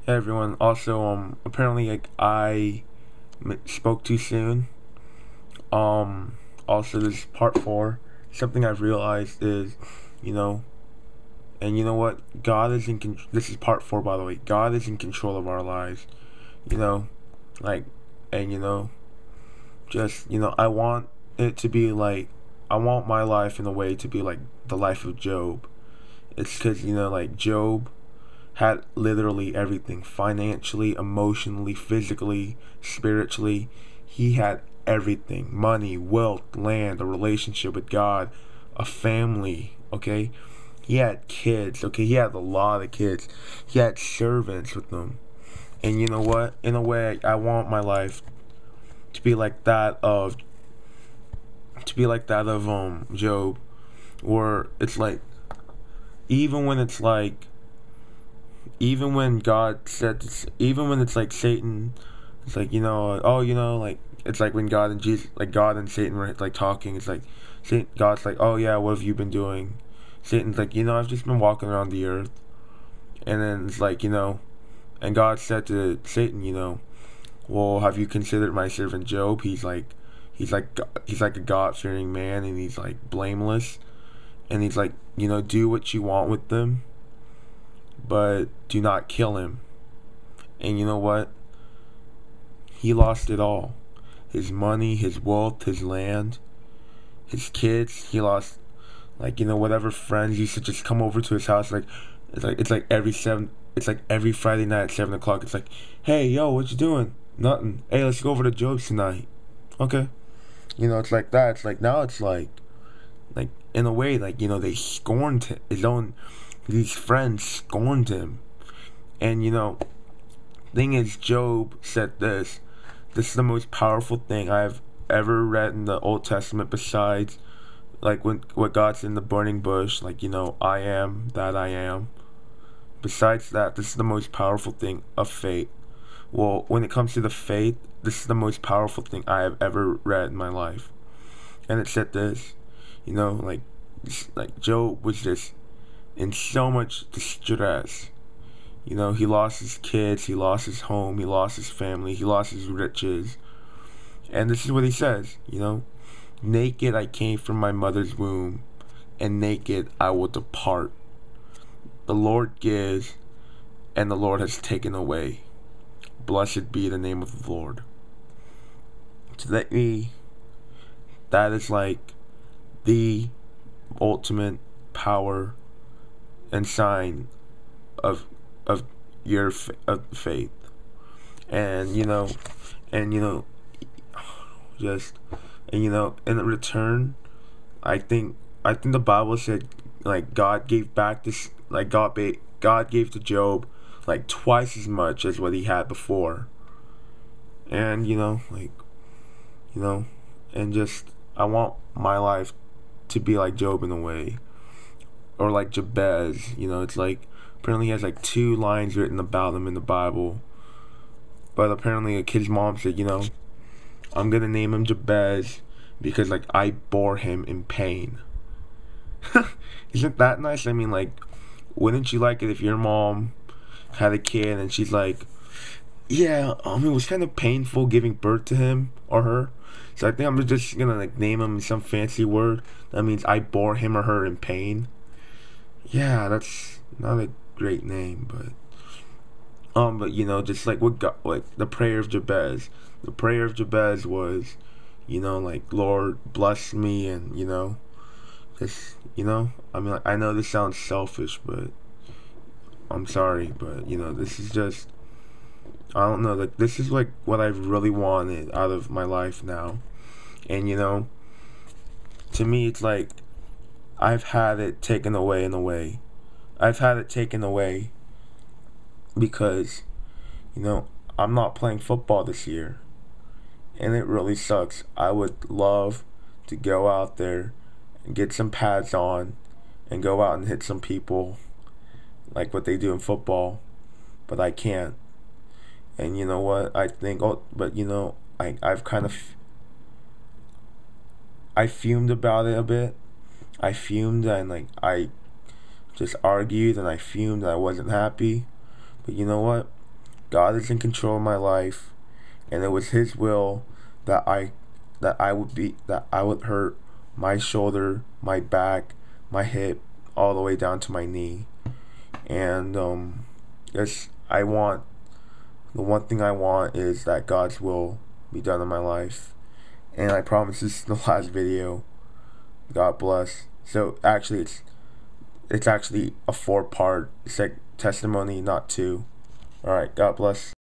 Hey everyone. Also, apparently, like spoke too soon. Also, this is part four. Something I've realized is, you know, and you know what? God is in. This is part four, by the way. God is in control of our lives. You know, like, and I want it to be like, I want my life in a way to be like the life of Job. It's because like Job had literally everything financially, emotionally, physically, spiritually. He had everything: money, wealth, land, a relationship with God, a family. Okay, he had kids. Okay, he had a lot of kids. He had servants with them. And you know what? In a way, I want my life to be like that of Job, where it's like, even when it's like even when God said, even when it's like Satan, it's like, like, it's like when God and Jesus, like God and Satan were like talking. It's like God's like, oh yeah, what have you been doing? Satan's like, I've just been walking around the earth. And then it's like, and God said to Satan, well, have you considered my servant Job? He's like a God-fearing man, and he's like blameless, and he's like, do what you want with them, but do not kill him. And you know what? He lost it all. His money, his wealth, his land, his kids. He lost, like, whatever friends used to just come over to his house. Like, it's like every Friday night at 7 o'clock. It's like, hey, yo, what you doing? Nothing. Hey, let's go over to Joe's tonight. Okay. It's like that. It's like, now it's like in a way, like, they scorned his own. These friends scorned him. And thing is, Job said this. This is the most powerful thing I've ever read in the Old Testament, besides like when what God's in the burning bush, like, I am that I am. Besides that, this is the most powerful thing of faith. Well, when it comes to the faith, this is the most powerful thing I have ever read in my life. And it said this, like Job was just in so much distress. He lost his kids, he lost his home, he lost his family, he lost his riches. And this is what he says, naked I came from my mother's womb, and naked I will depart. The Lord gives, and the Lord has taken away. Blessed be the name of the Lord. To me, that is like the ultimate power and sign of of your of faith. And and just and in return, I think the Bible said, like, God gave back this, like, God gave to Job like twice as much as what he had before. And you know and just, I want my life to be like Job in a way, or like Jabez. It's like, apparently he has like two lines written about him in the Bible. But apparently a kid's mom said, I'm gonna name him Jabez because, like, I bore him in pain. Isn't that nice? I mean, like, wouldn't you like it if your mom had a kid and she's like, yeah, it was kind of painful giving birth to him or her, so I think I'm just gonna, like, name him some fancy word that means I bore him or her in pain. Yeah, that's not a great name, but just like what God, like the prayer of Jabez. The prayer of Jabez was, like, Lord, bless me, and just, I mean, like, I know this sounds selfish, but I'm sorry, but this is just, I don't know, like, this is like what I've really wanted out of my life now. And to me, it's like I've had it taken away in a way. I've had it taken away because I'm not playing football this year, and it really sucks. I would love to go out there and get some pads on and go out and hit some people like what they do in football, but I can't. And you know what? I think, oh, but I've kind of, I fumed about it a bit. I fumed, and, like, I just argued, and I fumed, and I wasn't happy. But you know what? God is in control of my life, and it was His will that I would hurt my shoulder, my back, my hip, all the way down to my knee. And yes, the one thing I want is that God's will be done in my life. And I promise this is the last video. God bless. So actually, it's actually a 4-part testimony, not 2. All right, God bless.